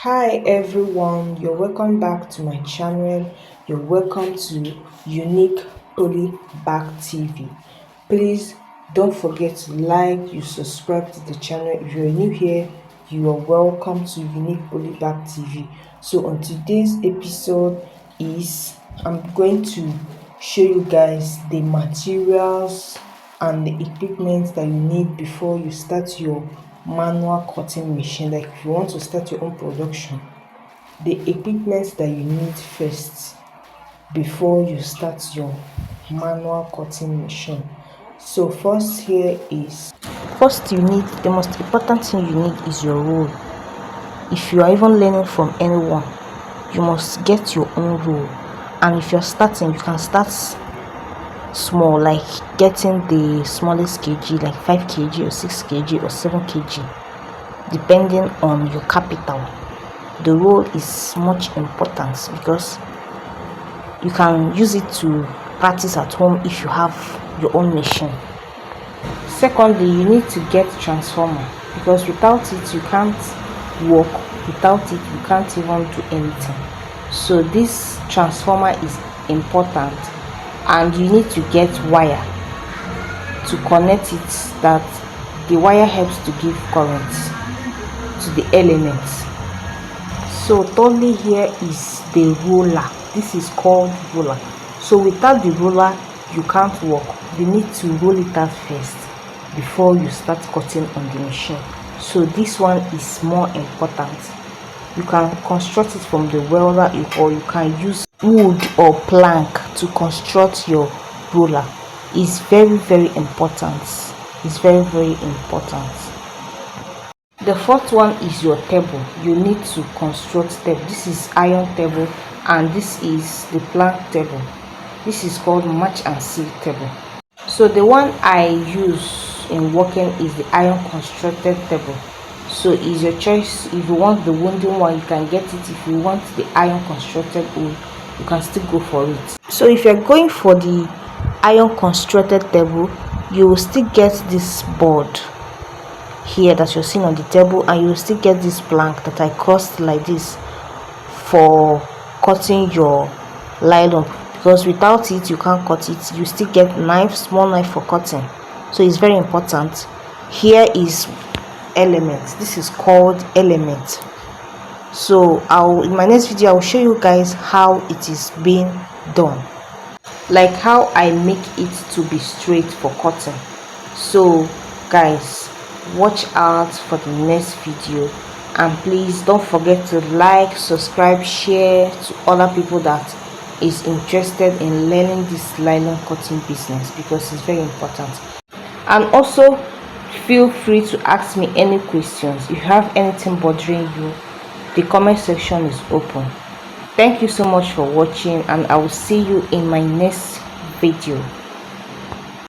Hi everyone, you're welcome back to my channel. You're welcome to Unique Polyback TV. Please don't forget to like, you subscribe to the channel. If you're new here, you are welcome to Unique Polyback TV. So on today's episode is I'm going to show you guys the materials and the equipment that you need before you start your manual cutting machine. Like if you want to start your own production, the equipment that you need first before you start your manual cutting machine. So first you need, the most important thing you need is your rule. If you are even learning from anyone, you must get your own rule. And if you're starting, you can start small, like getting the smallest kg, like 5 kg or 6 kg or 7 kg, depending on your capital. The rule is much important because you can use it to practice at home if you have your own machine. Secondly, you need to get transformer, because without it you can't work, without it you can't even do anything. So this transformer is important, and you need to get wire to connect it, that the wire helps to give current to the elements. So thirdly, here is the roller. This is called roller. So without the roller you can't work. You need to roll it out first before you start cutting on the machine. So this one is more important. You can construct it from the welder, or you can use wood or plank to construct your roller. It's very important. It's very important. The fourth one is your table. You need to construct table. This is iron table, and this is the plank table. This is called match and seal table. So the one I use in working is the iron constructed table. So it's your choice. If you want the wooden one, you can get it. If you want the iron constructed wood, you can still go for it. So if you're going for the iron constructed table, you will still get this board here that you're seeing on the table, and you will still get this plank that I crossed like this for cutting your nylon, because without it you can't cut it. You still get knife, small knife for cutting. So it's very important. Here is element. This is called element. So in my next video I'll show you guys how it is being done, like how I make it to be straight for cutting. So guys, watch out for the next video, and please don't forget to like, subscribe, share to other people that is interested in learning this nylon cutting business, because it's very important. And also feel free to ask me any questions. If you have anything bothering you, the comment section is open. Thank you so much for watching, and I will see you in my next video.